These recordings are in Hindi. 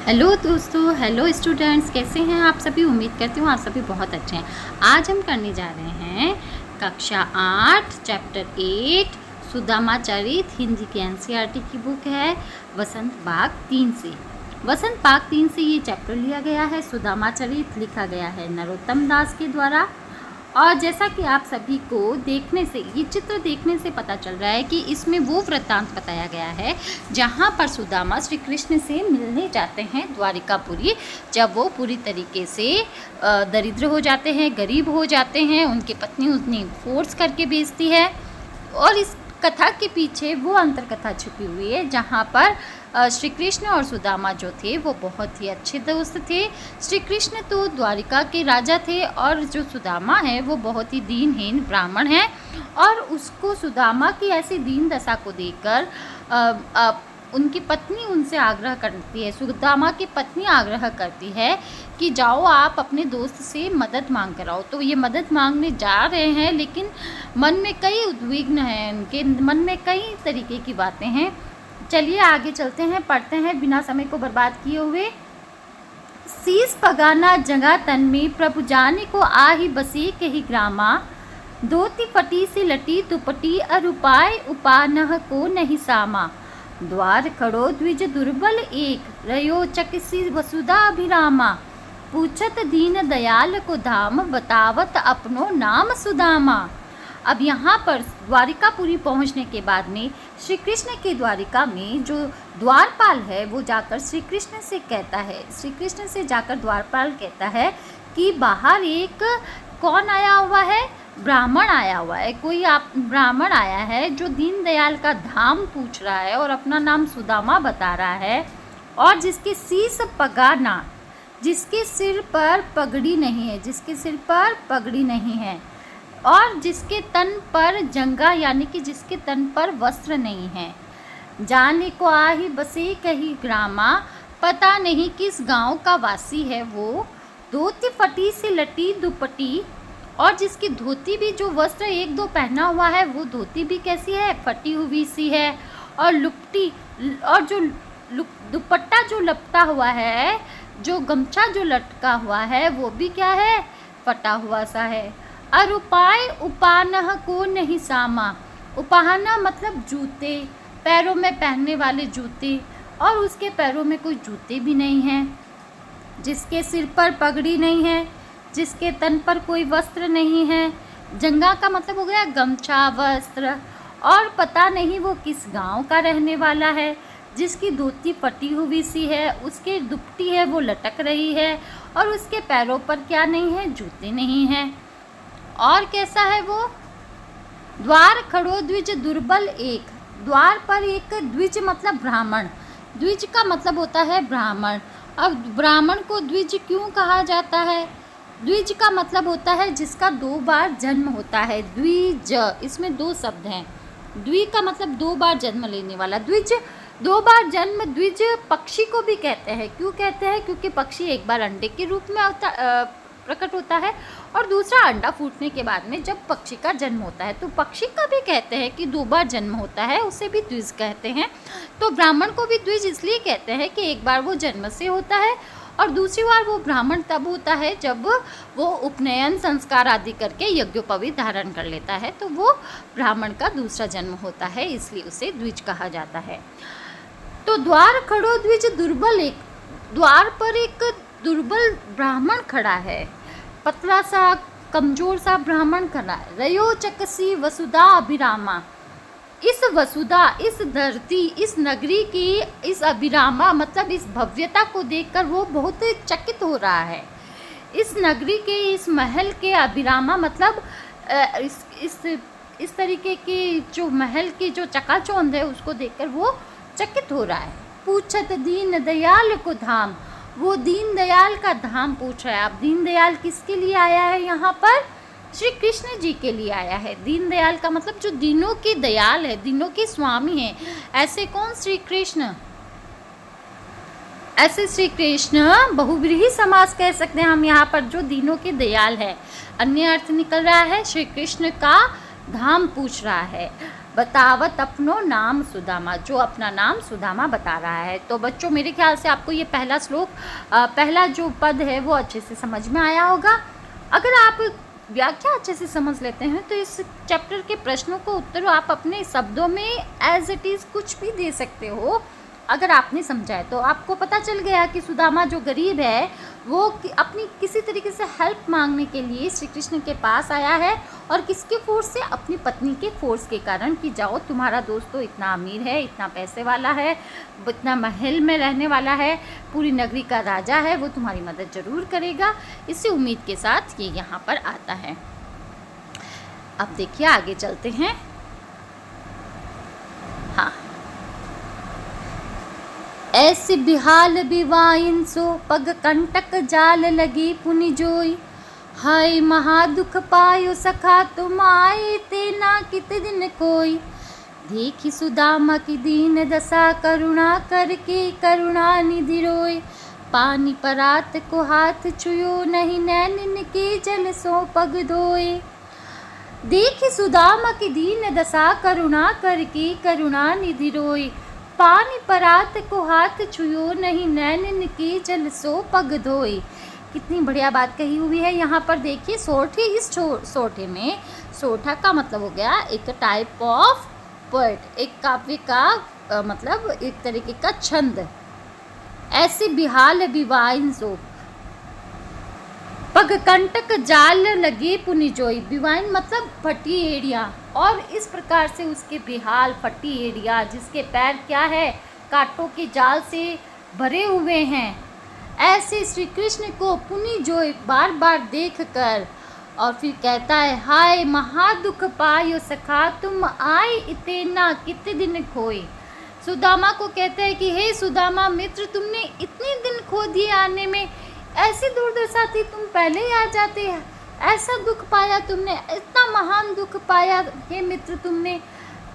हेलो दोस्तों, हेलो स्टूडेंट्स, कैसे हैं आप सभी। उम्मीद करती हूँ आप सभी बहुत अच्छे हैं। आज हम करने जा रहे हैं कक्षा 8 चैप्टर 8 सुदामा चरित। हिंदी की एनसीईआरटी की बुक है वसंत बाग 3 से। वसंत बाग 3 से ये चैप्टर लिया गया है। सुदामा चरित लिखा गया है नरोत्तम दास के द्वारा। और जैसा कि आप सभी को देखने से, ये चित्र देखने से पता चल रहा है कि इसमें वो वृत्तांत बताया गया है जहाँ पर सुदामा श्री कृष्ण से मिलने जाते हैं द्वारिकापुरी, जब वो पूरी तरीके से दरिद्र हो जाते हैं, गरीब हो जाते हैं। उनकी पत्नी उन्हें फोर्स करके भेजती है और इस कथा के पीछे वो अंतर कथा छुपी हुई है जहाँ पर श्री कृष्ण और सुदामा जो थे वो बहुत ही अच्छे दोस्त थे। श्री कृष्ण तो द्वारिका के राजा थे और जो सुदामा है वो बहुत ही दीनहीन ब्राह्मण है। और उसको सुदामा की ऐसी दीन दशा को देखकर उनकी पत्नी उनसे आग्रह करती है। सुदामा की पत्नी आग्रह करती है कि जाओ आप अपने दोस्त से मदद मांग कर आओ। तो ये मदद मांगने जा रहे हैं, लेकिन मन में कई उद्विग्न हैं, उनके मन में कई तरीके की बातें हैं। चलिए आगे चलते हैं, पढ़ते हैं बिना समय को बर्बाद किए हुए। शीस पगाना जगह तन में प्रभु जाने को आही बसी कही ग्रामा, धोती फटी सी लटी दुपटी अरुपाय उपानह को नहीं सामा, द्वार खड़ो द्विज दुर्बल एक रयो चकसी वसुधा अभिरामा, पूछत दीन दयाल को धाम बतावत अपनो नाम सुदामा। अब यहाँ पर द्वारिकापुरी पहुँचने के बाद में श्री कृष्ण के द्वारिका में जो द्वारपाल है वो जाकर श्री कृष्ण से कहता है, श्री कृष्ण से जाकर द्वारपाल कहता है कि बाहर एक कौन आया हुआ है, ब्राह्मण आया हुआ है। कोई आप ब्राह्मण आया है जो दीनदयाल का धाम पूछ रहा है और अपना नाम सुदामा बता रहा है, और जिसके शीस पगाना, जिसके सिर पर पगड़ी नहीं है, जिसके सिर पर पगड़ी नहीं है, और जिसके तन पर जंगा यानी कि जिसके तन पर वस्त्र नहीं है। जाने को आही बसे कही ग्रामा, पता नहीं किस गांव का वासी है वो, धोती फटी सी लटी दुपटी, और जिसकी धोती भी, जो वस्त्र एक दो पहना हुआ है वो धोती भी कैसी है, फटी हुई सी है, और लुपटी, और जो दुपट्टा जो लपटा हुआ है, जो गमछा जो लटका हुआ है वो भी क्या है, फटा हुआ सा है। और उपाय उपानह को नहीं सामा, उपाहना मतलब जूते, पैरों में पहनने वाले जूते, और उसके पैरों में कोई जूते भी नहीं हैं। जिसके सिर पर पगड़ी नहीं है, जिसके तन पर कोई वस्त्र नहीं है, जंगा का मतलब हो गया गमछा वस्त्र, और पता नहीं वो किस गांव का रहने वाला है। जिसकी धोती फटी हुई सी है, उसके दुपट्टी है वो लटक रही है, और उसके पैरों पर क्या नहीं है, जूते नहीं हैं। और कैसा है वो, द्वार खड़ो द्विज दुर्बल एक, द्वार पर एक द्विज मतलब ब्राह्मण, द्विज का मतलब होता है ब्राह्मण। अब ब्राह्मण को द्विज क्यों कहा जाता है, द्विज का मतलब होता है जिसका 2 बार जन्म होता है। द्विज, इसमें 2 शब्द हैं। द्वि का मतलब 2 बार जन्म लेने वाला, द्विज 2 बार जन्म। द्विज पक्षी को भी कहते हैं। क्यों कहते हैं, क्योंकि पक्षी एक बार अंडे के रूप में प्रकट होता है, और दूसरा अंडा फूटने के बाद में जब पक्षी का जन्म होता है, तो पक्षी का भी कहते हैं कि 2 बार जन्म होता है, उसे भी द्विज कहते हैं। तो ब्राह्मण को भी द्विज इसलिए कहते हैं कि एक बार वो जन्म से होता है, और दूसरी बार वो ब्राह्मण तब होता है जब वो उपनयन संस्कार आदि करके यज्ञोपवीत धारण कर लेता है, तो वो ब्राह्मण का दूसरा जन्म होता है, इसलिए उसे द्विज कहा जाता है। तो द्वार खड़ो द्विज दुर्बल एक, द्वार पर एक दुर्बल ब्राह्मण खड़ा है, पतला सा कमजोर सा ब्राह्मण खड़ा है। रयो चकसी वसुधा अभिरामा, इस वसुधा, इस धरती, इस नगरी की, इस अभिरामा मतलब इस भव्यता को देखकर वो बहुत चकित हो रहा है। इस नगरी के, इस महल के, अभिरामा मतलब इस तरीके की जो महल की जो चकाचौंध है उसको देखकर वो चकित हो रहा है। पूछत दीन दयाल को धाम, वो दीन दयाल का धाम पूछ रहा है। अब दीन दयाल किसके लिए आया है, यहाँ पर श्री कृष्ण जी के लिए आया है। दीन दयाल का मतलब जो दीनों की दयाल है, दीनों के स्वामी हैं। ऐसे कौन, श्री कृष्ण, ऐसे श्री कृष्ण बहुव्रीहि समास कह सकते हैं हम यहाँ पर, जो दीनों के दयाल है। अन्य अर्थ निकल रहा है श्री कृष्ण का धाम पूछ रहा है। बतावत अपनो नाम सुदामा, जो अपना नाम सुदामा बता रहा है। तो बच्चों मेरे ख्याल से आपको ये पहला श्लोक, पहला जो पद है वो अच्छे से समझ में आया होगा। अगर आप व्याख्या अच्छे से समझ लेते हैं तो इस चैप्टर के प्रश्नों को उत्तर आप अपने शब्दों में एज इट इज़ कुछ भी दे सकते हो। अगर आपने समझा है तो आपको पता चल गया कि सुदामा जो गरीब है वो अपनी किसी तरीके से हेल्प मांगने के लिए श्री कृष्ण के पास आया है, और किसके फोर्स से? अपनी पत्नी के फोर्स के कारण, कि जाओ तुम्हारा दोस्त तो इतना अमीर है, इतना पैसे वाला है, इतना महल में रहने वाला है, पूरी नगरी का राजा है, वो तुम्हारी मदद ज़रूर करेगा। इसी उम्मीद के साथ ये यहाँ पर आता है। अब देखिए आगे चलते हैं। हाँ, ऐसे बिहाल बिवाइन सो पग कंटक जाल लगी पुनि जोई, हाय महादुख पायो सखा तुम आए तेना कित दिन कोई, देखी सुदामा की दीन दशा करुणा करके करुणा निधि रोय, पानी परात को हाथ छुयो नहीं नैन के जल सो पग धोए, देखी सुदामा की दीन दशा करुणा करके करुणा निधि रोय, पानी परात को हाथ छुयो नहीं नैन के जल सो पग धोए। कितनी बढ़िया बात कही हुई है यहाँ पर। देखिए सोठे, इस सोठे में, सोठा का मतलब हो गया एक टाइप ऑफ पोएट, एक काव्य का मतलब एक तरीके का छंद। ऐसे बिहाल बिवाइन सो पग कंटक जाल लगे पुनि जोई, बिवाइन मतलब फटी एड़िया, और इस प्रकार से उसके बेहाल फटी एड़िया जिसके पैर क्या है, कांटों के जाल से भरे हुए हैं, ऐसे श्री कृष्ण को पुनि जोई बार बार देख कर, और फिर कहता है हाय महादुख पायो सखा तुम आए इतना कितने दिन खोए। सुदामा को कहते हैं कि हे सुदामा मित्र, तुमने इतने दिन खो दिए आने में, ऐसी दुर्दशा थी तुम पहले ही आ जाते, ऐसा दुख पाया तुमने, इतना महान दुख पाया हे मित्र तुमने,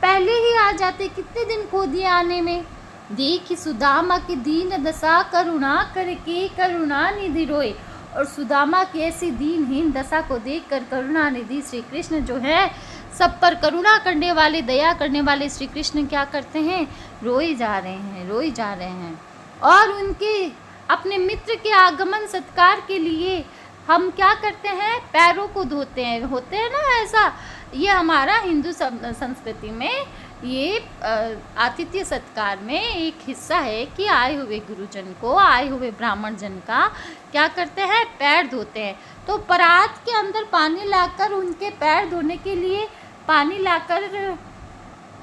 पहले ही आ जाते, कितने दिन खो दिए आने में। देखी सुदामा की दीन दशा करुणा करके करुणा निधि रोए, और सुदामा की ऐसी दीनहीन दशा को देखकर करुणा निधि श्री कृष्ण जो है, सब पर करुणा करने वाले, दया करने वाले श्री कृष्ण क्या करते हैं, रोए जा रहे हैं, रोए जा रहे हैं। और उनके अपने मित्र के आगमन सत्कार के लिए हम क्या करते हैं, पैरों को धोते हैं, होते हैं ना ऐसा। ये हमारा हिंदू संस्कृति में ये आतिथ्य सत्कार में एक हिस्सा है कि आए हुए गुरुजन को, आए हुए ब्राह्मण जन का क्या करते हैं, पैर धोते हैं। तो परात के अंदर पानी लाकर उनके पैर धोने के लिए पानी लाकर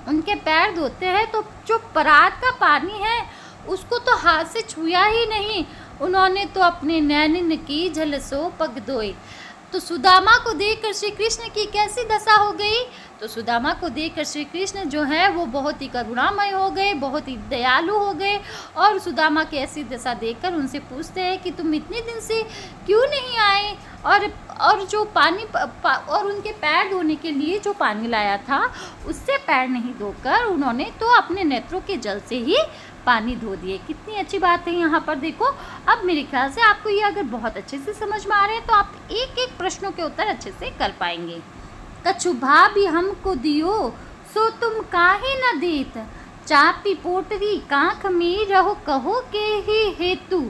उनके पैर धोते हैं, तो जो परात का पानी है उसको तो हाथ से छुआ ही नहीं, उन्होंने तो अपने नैन की झलसो पग धोए। तो सुदामा को देखकर श्री कृष्ण की कैसी दशा हो गई, तो सुदामा को देखकर श्री कृष्ण जो है वो बहुत ही करुणामय हो गए, बहुत ही दयालु हो गए, और सुदामा की ऐसी दशा देखकर उनसे पूछते हैं कि तुम इतने दिन से क्यों नहीं आए, और जो पानी और उनके पैर धोने के लिए जो पानी लाया था उससे पैर नहीं धोकर उन्होंने तो अपने नेत्रों के जल से ही पानी धो दिए। कितनी अच्छी बात है यहाँ पर। देखो अब मेरे ख्याल से आपको ये अगर बहुत अच्छे से समझ में आ रहे हैं तो आप एक एक प्रश्नों के उत्तर अच्छे से कर पाएंगे। कछु भाभी हमको दियो सो तुम काहे न देत, चापी पोटरी कांख में रहो कहो के ही हेतु।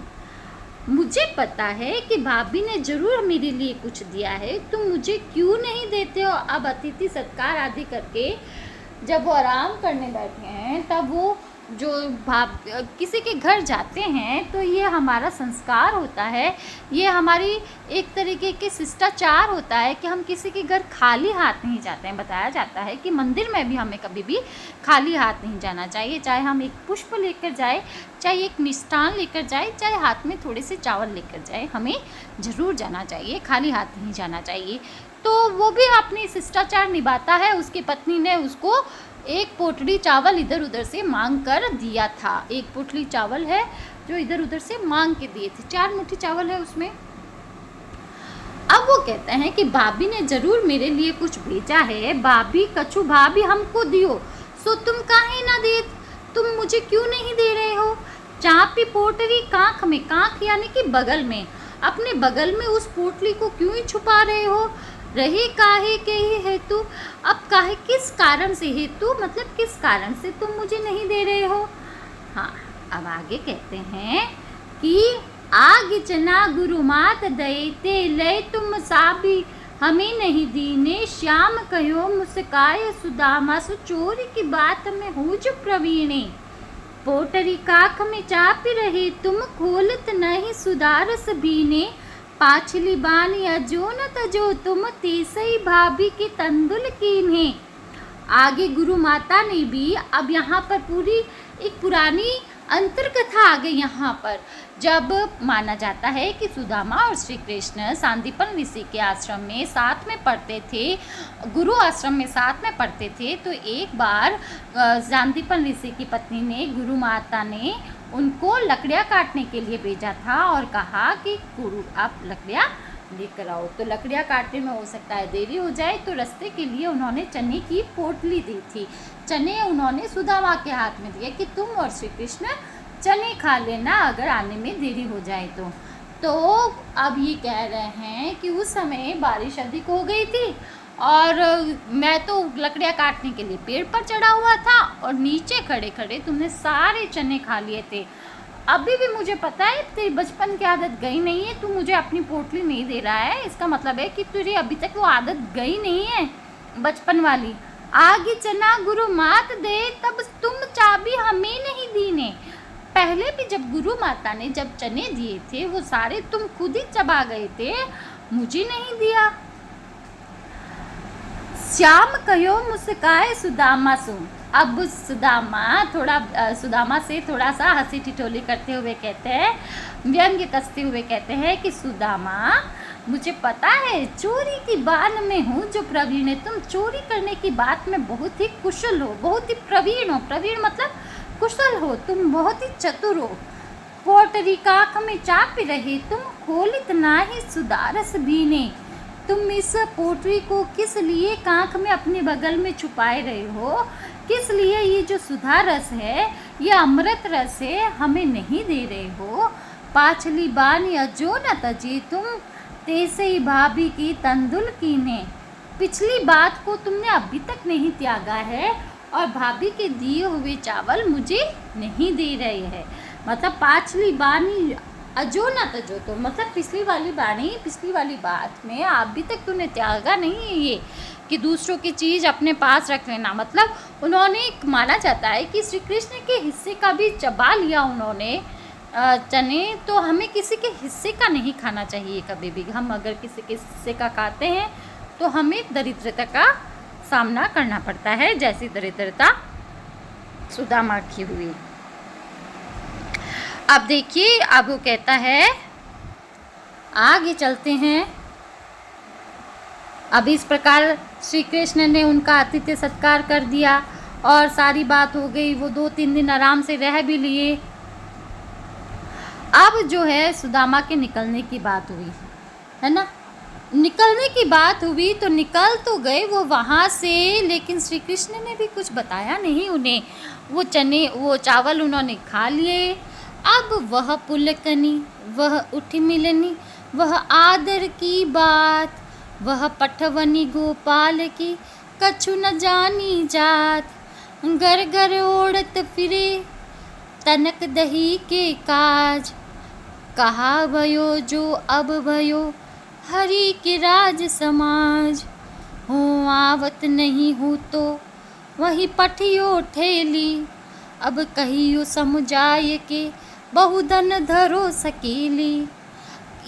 मुझे पता है कि भाभी ने जरूर मेरे लिए कुछ दिया है, तुम मुझे क्यों नहीं देते हो। अब अतिथि सत्कार आदि करके जब वो आराम करने बैठे हैं तब वो जो किसी के घर जाते हैं तो ये हमारा संस्कार होता है, ये हमारी एक तरीके के शिष्टाचार होता है कि हम किसी के घर खाली हाथ नहीं जाते हैं। बताया जाता है कि मंदिर में भी हमें कभी भी खाली हाथ नहीं जाना चाहिए, चाहे हम एक पुष्प लेकर जाए, चाहे एक मिष्ठान लेकर जाए, चाहे हाथ में थोड़े से चावल लेकर जाए, हमें ज़रूर जाना चाहिए, खाली हाथ नहीं जाना चाहिए। तो वो भी अपनी शिष्टाचार निभाता है। उसकी पत्नी ने उसको एक पोटली चावल इधर उधर से मांग कर दिया था। एक पोटली चावल है जो इधर उधर से मांग के दिए थे, 4 मुट्ठी चावल है उसमें। अब वो कहते हैं कि भाभी ने जरूर मेरे लिए कुछ भेजा है, भाभी कछु भाभी हमको दियो सो तुम काहे ना दे, तुम मुझे क्यों नहीं दे रहे हो। चापी पोटली कांख में, कांख यानी कि बगल में, अपने बगल में उस पोटली को क्यों ही छुपा रहे हो। रही काहे के ही हेतु। अब काहे किस कारण से, हेतु मतलब किस कारण से तुम मुझे नहीं दे रहे हो। हाँ, अब आगे कहते हैं कि आगे चना गुरु मात दयते लय तुम साबी हमें नहीं दीने। श्याम कहो मुस्काए सुदामा सु चोरी की बात में हूँ जो प्रवीणे। पोटरी काख में चाप रहे तुम खोलत नहीं सुधारस बीने। पाछली बानी अजो न तजो तुम तीसरी भाभी की तंदुल कीन्हे। आगे गुरु माता ने भी, अब यहाँ पर पूरी एक पुरानी अंतर कथा आ गई यहाँ पर। जब माना जाता है कि सुदामा और श्री कृष्ण सांदीपन ऋषि के आश्रम में साथ में पढ़ते थे, गुरु आश्रम में साथ में पढ़ते थे, तो एक बार सांदीपन ऋषि की पत्नी ने, गुरु माता ने उनको लकड़ियाँ काटने के लिए भेजा था और कहा कि गुरु आप लकड़ियाँ लेकर आओ। तो लकड़ियाँ काटने में हो सकता है देरी हो जाए, तो रास्ते के लिए उन्होंने चने की पोटली दी थी। चने उन्होंने सुदामा के हाथ में दिए कि तुम और श्री कृष्ण चने खा लेना अगर आने में देरी हो जाए तो अब ये कह रहे हैं कि उस समय बारिश अधिक हो गई थी और मैं तो लकड़ियाँ काटने के लिए पेड़ पर चढ़ा हुआ था और नीचे खड़े खड़े तुमने सारे चने खा लिए थे। अभी भी मुझे पता है तेरी बचपन की आदत गई नहीं है, तू मुझे अपनी पोटली नहीं दे रहा है, इसका मतलब है कि तुझे अभी तक वो आदत गई नहीं है बचपन वाली। आगे चना गुरु मात दे तब तुम चाबी हमें नहीं दीने। पहले भी जब गुरु माता ने जब चने दिए थे वो सारे तुम खुद ही चबा गए थे, मुझे नहीं दिया। श्याम कहो मुस्काए सुदामा सु। अब सुदामा से थोड़ा सा हंसी ठिठोली करते हुए कहते हैं, व्यंग्य कसते हुए कहते हैं कि सुदामा मुझे पता है चोरी की बात में हूँ जो प्रवीण है। तुम चोरी करने की बात में बहुत ही कुशल हो, बहुत ही प्रवीण हो। प्रवीण मतलब कुशल हो, तुम बहुत ही चतुर हो। पोटरी काख में चाप रहे तुम खोलित नाही सुदारस बीने। तुम इस पोटरी को किस लिए कांख में अपने बगल में छुपाए रहे हो, किस लिए ये जो सुधा रस है, ये अमृत रस है, हमें नहीं दे रहे हो। पाछली बानी अजो न तजी तुम तेसे ही भाभी की तंदुल कीने। पिछली बात को तुमने अभी तक नहीं त्यागा है और भाभी के दिए हुए चावल मुझे नहीं दे रहे हैं। मतलब पाछली बानी अजो ना तजो, तो मतलब पिछली वाली बात में अभी तक तूने त्यागा नहीं है ये कि दूसरों की चीज़ अपने पास रख लेना। मतलब उन्होंने, माना जाता है कि श्री कृष्ण के हिस्से का भी चबा लिया उन्होंने चने, तो हमें किसी के हिस्से का नहीं खाना चाहिए कभी भी। हम अगर किसी के हिस्से का खाते हैं तो हमें दरिद्रता का सामना करना पड़ता है, जैसी दरिद्रता सुदामा की हुई। अब देखिए, अब वो कहता है, आगे चलते हैं। अब इस प्रकार श्री कृष्ण ने उनका आतिथ्य सत्कार कर दिया और सारी बात हो गई। वो 2-3 दिन आराम से रह भी लिए। अब जो है सुदामा के निकलने की बात हुई है ना। निकलने की बात हुई तो निकल तो गए वो वहाँ से, लेकिन श्री कृष्ण ने भी कुछ बताया नहीं उन्हें। वो चावल उन्होंने खा लिए। अब वह पुलकनी, वह उठ मिलनी, वह आदर की बात, वह पठवनी गोपाल की कछु न जानी जात। घर घर ओढ़त फिरे तनक दही के काज। कहा भयो जो अब भयो हरि के राज समाज। हो आवत नहीं हो तो वही पठियो ठेली। अब कहियो समुझाए के बहुधन धरो सकेली।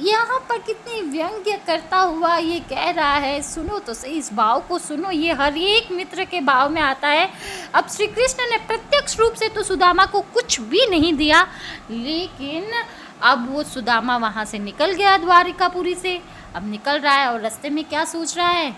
यहाँ पर कितनी व्यंग्य करता हुआ ये कह रहा है। सुनो तो सही, इस भाव को सुनो, ये हर एक मित्र के भाव में आता है। अब श्री कृष्ण ने प्रत्यक्ष रूप से तो सुदामा को कुछ भी नहीं दिया, लेकिन अब वो सुदामा वहाँ से निकल गया द्वारिकापुरी से। अब निकल रहा है और रास्ते में क्या सोच रहा है,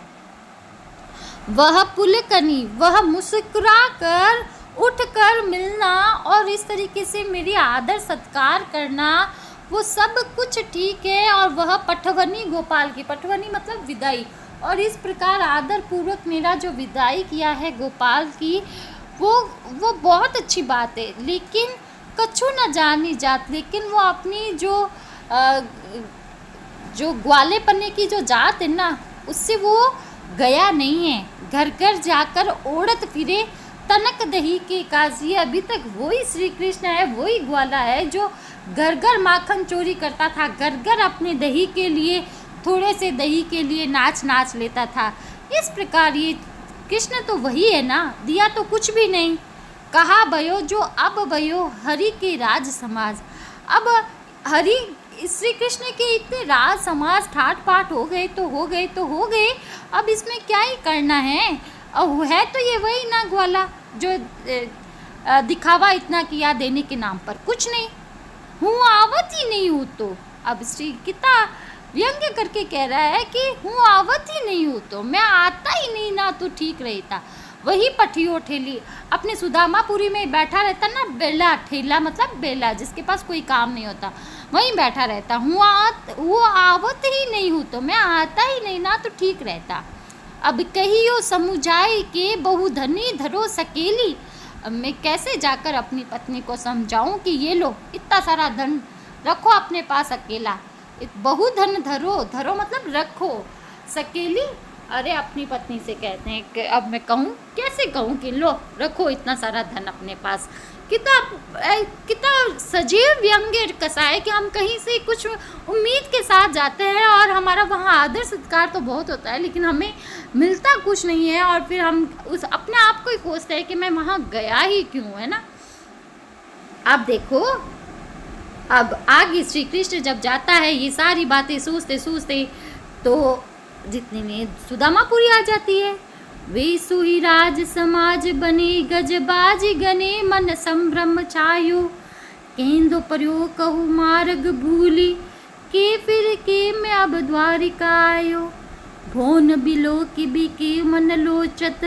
वह पुलकनी, वह मुस्कुरा कर उठकर मिलना और इस तरीके से मेरी आदर सत्कार करना, वो सब कुछ ठीक है। और वह पठवनी गोपाल की, पठवनी मतलब विदाई, और इस प्रकार आदर पूर्वक मेरा जो विदाई किया है गोपाल की, वो बहुत अच्छी बात है। लेकिन कछु न जानी जात, लेकिन वो अपनी जो ग्वाले पन्ने की जो जात है ना, उससे वो गया नहीं है। घर घर जाकर ओढ़त फिरे तनक दही के काजी। अभी तक वही श्री कृष्ण है, वही ग्वाला है जो घर घर माखन चोरी करता था, घर घर अपने दही के लिए, थोड़े से दही के लिए नाच नाच लेता था। इस प्रकार ये कृष्ण तो वही है ना, दिया तो कुछ भी नहीं। कहा भयो जो अब भयो हरि के राज समाज। अब हरि श्री कृष्ण के इतने राज समाज ठाट पाट हो गए तो हो गए तो हो गए, अब इसमें क्या ही करना है। अब है तो ये वही ना ग्वाला जो दिखावा इतना किया देने के नाम पर, कुछ नहीं, हूँ आवत ही नहीं हूँ। तो अब श्री कितना व्यंग्य करके कह रहा है कि हूँ आवत ही नहीं हूँ, तो मैं आता ही नहीं ना तो ठीक रहता। वही पठियो ठेली अपने सुदामापुरी में बैठा रहता ना, बेला, ठेला मतलब बेला, जिसके पास कोई काम नहीं होता, वहीं बैठा रहता। वो आवत ही नहीं हूँ, तो मैं आता ही नहीं ना तो ठीक रहता। अब कहियो समुझाए के बहुधनी धरो सकेली। अब मैं कैसे जाकर अपनी पत्नी को समझाऊं कि ये लो इतना सारा धन रखो अपने पास अकेला, बहुधन धरो, धरो मतलब रखो, सकेली, अरे अपनी पत्नी से कहते हैं कि अब मैं कहूँ, कैसे कहूँ कि लो रखो इतना सारा धन अपने पास। कितना सजीव व्यंग्य कसा है कि हम कहीं से कुछ उम्मीद के साथ जाते हैं और हमारा वहाँ आदर सत्कार तो बहुत होता है, लेकिन हमें मिलता कुछ नहीं है, और फिर हम उस अपने आप को ही कोसते हैं कि मैं वहाँ गया ही क्यों, है ना। अब देखो, अब आगे श्री कृष्ण जब जाता है, ये सारी बातें सोचते सोचते तो जितने में सुदामापुरी आ जाती है। वे सुही राज समाज बने गजबाज गने मन संभ्रम छायो। केंदो प्रयोग कहु मार्ग भूली के फिर के मैं अब द्वारिका आयो। भोन बिलो की बिके मन लोचत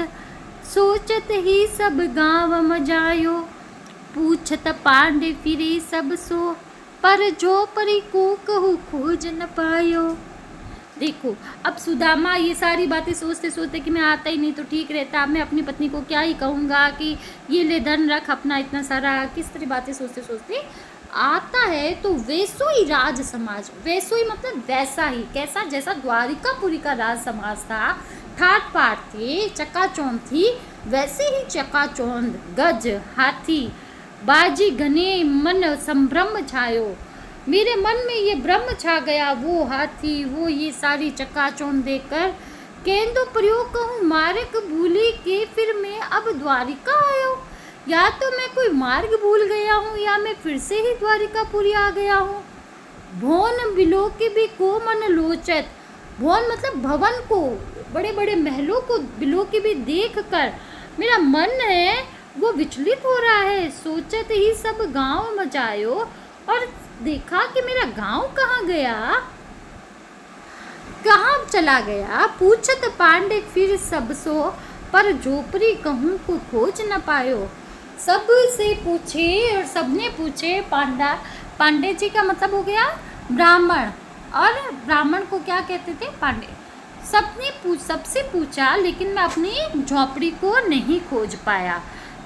सोचत ही सब गाँव मजायो। पूछत पांडे फिरे सब सो पर जो परी को कहू खोज न पायो। देखो, अब सुदामा ये सारी बातें सोचते सोचते कि मैं आता ही नहीं तो ठीक रहता, मैं अपनी पत्नी को क्या ही कहूँगा कि ये ले धन रख अपना इतना सारा, किस तरह बातें सोचते सोचते आता है। तो वैसो ही राज समाज, वैसो ही मतलब वैसा ही, कैसा, जैसा द्वारिकापुरी का राज समाज था, ठाट पाट थे, चकाचौंध थी, वैसे ही चकाचौंध, गज, हाथी, बाजी घने मन संभ्रम छायो। मेरे मन में ये ब्रह्म छा गया, वो हाथी, वो ये सारी चकाचौंध देखकर। केंदो प्रयोग कहूँ मार्ग भूली के फिर मैं अब द्वारिका आयो। या तो मैं कोई मार्ग भूल गया हूँ या मैं फिर से ही द्वारिकापुरी आ गया हूँ। भवन बिलो के भी को मन लोचत, भवन मतलब भवन को, बड़े बड़े महलों को बिलो के भी देख कर मेरा मन है वो विचलित हो रहा है। सोचत ही सब गाँव मचायो, और देखा कि मेरा गांव कहाँ गया, कहाँ चला गया। पूछत पांडे फिर सब सो पर जोपरी कहूँ को खोज न पायो। सब से पूछे और सबने पूछे, पांडे जी का मतलब हो गया ब्राह्मण, और ब्राह्मण को क्या कहते थे, पांडे। सबसे पूछा, लेकिन मैं अपनी झोपड़ी को नहीं खोज पाया।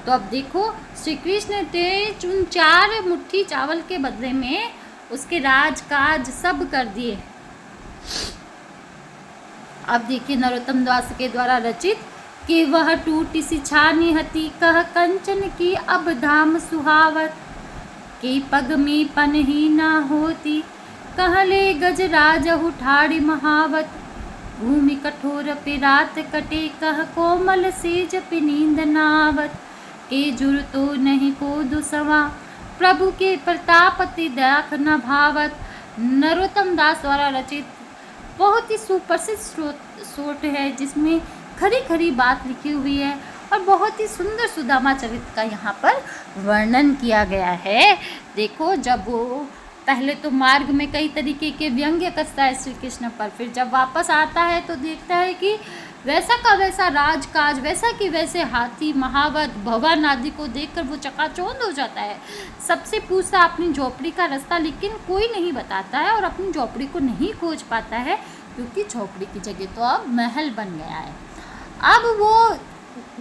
तो अब देखो, श्री कृष्ण ने उन 4 मुट्ठी चावल के बदले में उसके राज काज सब कर दिए। अब देखिए, नरोत्तम दास के द्वारा रचित कि वह टूटी सी छानी हती कह कंचन की अब धाम सुहावत। के पग में पन ही ना होती कहले गजराज उठाड़ी महावत। भूमि कठोर पे रात कटे कह कोमल सेज पे नींद नावत। के जुर तो नहीं को दुसवा प्रभु के प्रतापति दाख न भावत। नरोत्तम दास द्वारा रचित बहुत ही सुप्रसिद्ध स्रोत है, जिसमें खरी खरी बात लिखी हुई है और बहुत ही सुंदर सुदामा चरित्र का यहाँ पर वर्णन किया गया है। देखो, जब वो पहले तो मार्ग में कई तरीके के व्यंग्य कसता है श्री कृष्ण पर, फिर जब वापस आता है तो देखता है कि वैसा का वैसा राजकाज, वैसा कि वैसे हाथी, महावत, भवन आदि को देखकर वो चकाचौंध हो जाता है। सबसे पूछता अपनी झोपड़ी का रास्ता, लेकिन कोई नहीं बताता है और अपनी झोपड़ी को नहीं खोज पाता है, क्योंकि झोपड़ी की जगह तो अब महल बन गया है। अब वो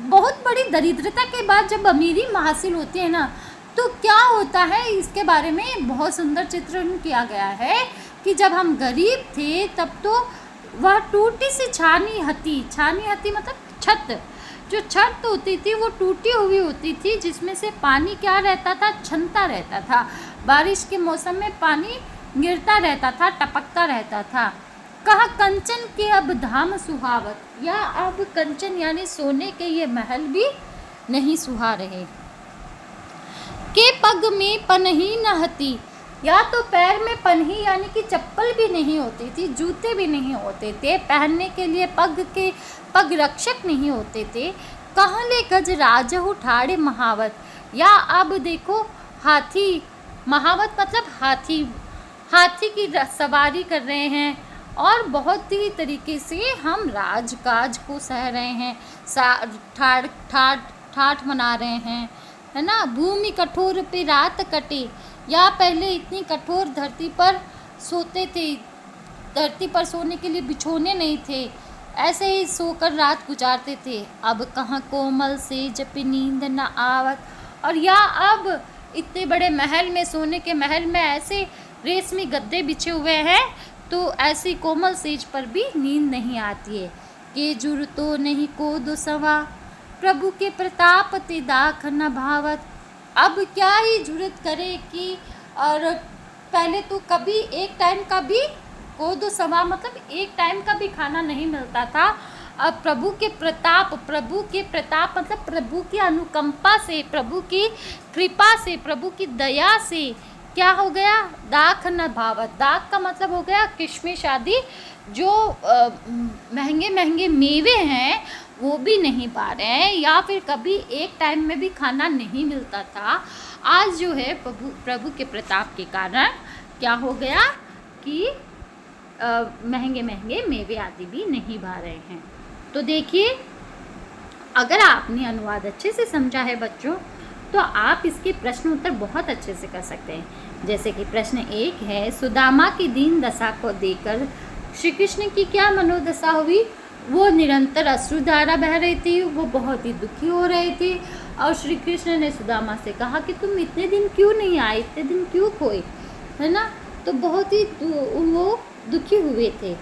बहुत बड़ी दरिद्रता के बाद जब अमीरी हासिल होती है ना, तो क्या होता है, इसके बारे में बहुत सुंदर चित्रण किया गया है कि जब हम गरीब थे तब तो वह टूटी सी छानी हती, छानी हती मतलब छत, जो छत होती थी वो टूटी हुई होती थी, जिसमें से पानी क्या रहता था, छनता रहता था। बारिश के मौसम में पानी गिरता रहता था, टपकता रहता था। कहा कंचन के अब धाम सुहावत, या अब कंचन यानी सोने के ये महल भी नहीं सुहा रहे। के पग में पनही न हती, या तो पैर में पनही यानी कि चप्पल भी नहीं होती थी, जूते भी नहीं होते थे, पहनने के लिए पग रक्षक नहीं होते थे। कहाँ ले गज राजहु ठाड़े महावत, या अब देखो हाथी, महावत मतलब हाथी, हाथी की सवारी कर रहे हैं और बहुत ही तरीके से हम राजकाज को सह रहे हैं, ठाठ मना रहे हैं, है ना। भूमि कठोर पे रात कटे, या पहले इतनी कठोर धरती पर सोते थे, धरती पर सोने के लिए बिछोने नहीं थे, ऐसे ही सोकर रात गुजारते थे। अब कहाँ कोमल से जब नींद न आवत, और या अब इतने बड़े महल में, सोने के महल में ऐसे रेशमी गद्दे बिछे हुए हैं तो ऐसी कोमल सेज पर भी नींद नहीं आती है। के जुर तो नहीं को दो सवा, प्रभु के प्रताप ते दाख न भावत। अब क्या ही जुर्रत करे कि, और पहले तो कभी एक टाइम का भी को दो सवा मतलब एक टाइम का भी खाना नहीं मिलता था। अब प्रभु के प्रताप मतलब प्रभु की अनुकंपा से, प्रभु की कृपा से, प्रभु की दया से क्या हो गया, दाख न भावत। दाख का मतलब हो गया किशमिश आदि, जो महंगे महंगे मेवे हैं वो भी नहीं पा रहे हैं, या फिर कभी एक टाइम में भी खाना नहीं मिलता था। आज जो है प्रभु के प्रताप के कारण क्या हो गया कि महंगे महंगे मेवे आदि भी नहीं पा रहे हैं। तो देखिए, अगर आपने अनुवाद अच्छे से समझा है बच्चों, तो आप इसके प्रश्न उत्तर बहुत अच्छे से कर सकते हैं। जैसे कि प्रश्न 1 है, सुदामा की दीन दशा को देखकर श्री कृष्ण की क्या मनोदशा हुई। वो निरंतर अश्रुधारा बह रही थी, वो बहुत ही दुखी हो रहे थे, और श्री कृष्ण ने सुदामा से कहा कि तुम इतने दिन क्यों नहीं आए, इतने दिन क्यों खोए, है ना। तो बहुत ही वो दुखी हुए थे।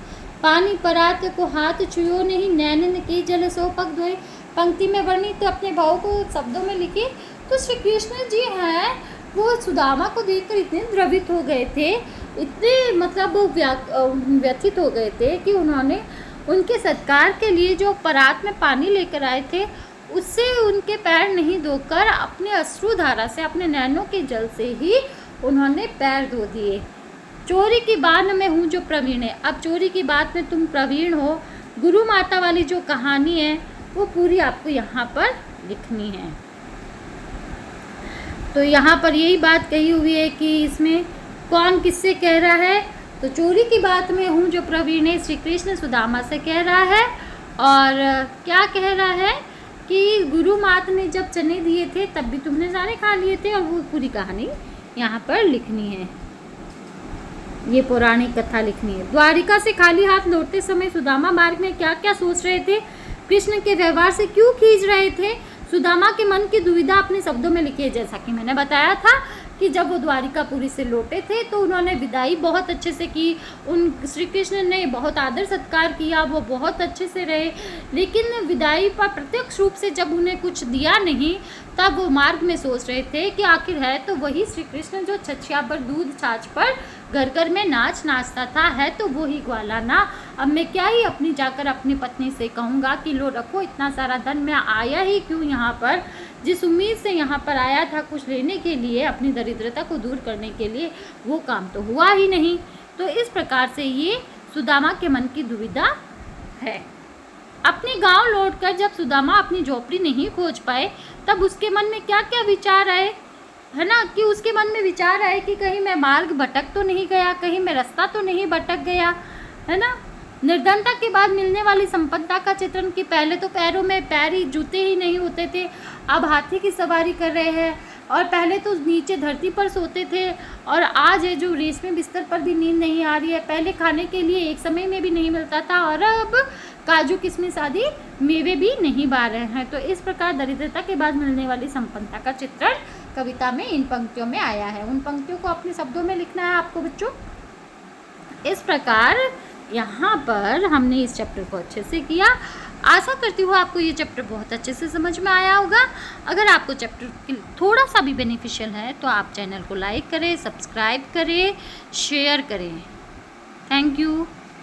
पानी परात को हाथ छुयो नहीं, नैनन के जल सो पग धोए। पंक्ति में वर्णित तो अपने भाव को शब्दों में लिखे। तो श्री कृष्ण जी हैं वो सुदामा को देखकर इतने द्रवित हो गए थे, इतने मतलब व्यथित हो गए थे कि उन्होंने उनके सत्कार के लिए जो परात में पानी लेकर आए थे उससे उनके पैर नहीं धोकर अपने अश्रुधारा से, अपने नैनों के जल से ही उन्होंने पैर धो दिए। चोरी की बात में हूँ जो प्रवीण है। अब चोरी की बात में तुम प्रवीण हो, गुरु माता वाली जो कहानी है वो पूरी आपको यहाँ पर लिखनी है। तो यहाँ पर यही बात कही हुई है कि इसमें कौन किससे कह रहा है। तो चोरी की बात में हूँ जो प्रवीण है, श्री कृष्ण सुदामा से कह रहा है। और क्या कह रहा है कि गुरु माता ने जब चने दिए थे तब भी तुमने सारे खा लिए थे, और वो पूरी कहानी यहाँ पर लिखनी है, ये पौराणिक कथा लिखनी है। द्वारिका से खाली हाथ लौटते समय सुदामा मार्ग में क्या क्या सोच रहे थे, कृष्ण के व्यवहार से क्यों खींच रहे थे, सुदामा के मन की दुविधा अपने शब्दों में लिखी है। जैसा कि मैंने बताया था कि जब वो द्वारिकापुरी से लौटे थे तो उन्होंने विदाई बहुत अच्छे से की, उन श्री कृष्ण ने बहुत आदर सत्कार किया, वो बहुत अच्छे से रहे। लेकिन विदाई पर प्रत्यक्ष रूप से जब उन्हें कुछ दिया नहीं, तब वो मार्ग में सोच रहे थे कि आखिर है तो वही श्री कृष्ण जो छछिया पर दूध छाछ पर घर घर में नाचता था, है तो वो ही ग्वाला ना। अब मैं क्या ही अपनी जाकर अपनी पत्नी से कहूँगा कि लो रखो इतना सारा धन, मैं आया ही क्यों यहाँ पर, जिस उम्मीद से यहाँ पर आया था कुछ लेने के लिए, अपनी दरिद्रता को दूर करने के लिए, वो काम तो हुआ ही नहीं। तो इस प्रकार से ये सुदामा के मन की दुविधा है। अपने गांव लौटकर जब सुदामा अपनी झोपड़ी नहीं खोज पाए तब उसके मन में क्या क्या विचार आए, है ना, कि उसके मन में विचार आए कि कहीं मैं मार्ग भटक तो नहीं गया, कहीं मैं रास्ता तो नहीं भटक गया, है ना। निर्धनता के बाद मिलने वाली संपन्नता का चित्रण कि पहले तो पैरों में पैरी जूते ही नहीं होते थे, अब हाथी की सवारी कर रहे हैं, और पहले तो नीचे धरती पर सोते थे, और आज है जो रेशमी बिस्तर पर भी नींद नहीं आ रही है। पहले खाने के लिए एक समय में भी नहीं मिलता था, और अब काजू किशमिश आदि मेवे भी नहीं बा रहे हैं। तो इस प्रकार दरिद्रता के बाद मिलने वाली संपन्नता का चित्रण कविता में इन पंक्तियों में आया है। उन पंक्तियों को अपने शब्दों में लिखना है आपको बच्चों। इस प्रकार यहाँ पर हमने इस चैप्टर को अच्छे से किया। आशा करती हूँ आपको ये चैप्टर बहुत अच्छे से समझ में आया होगा। अगर आपको चैप्टर थोड़ा सा भी बेनिफिशियल है तो आप चैनल को लाइक करें, सब्सक्राइब करें, शेयर करें। Thank you.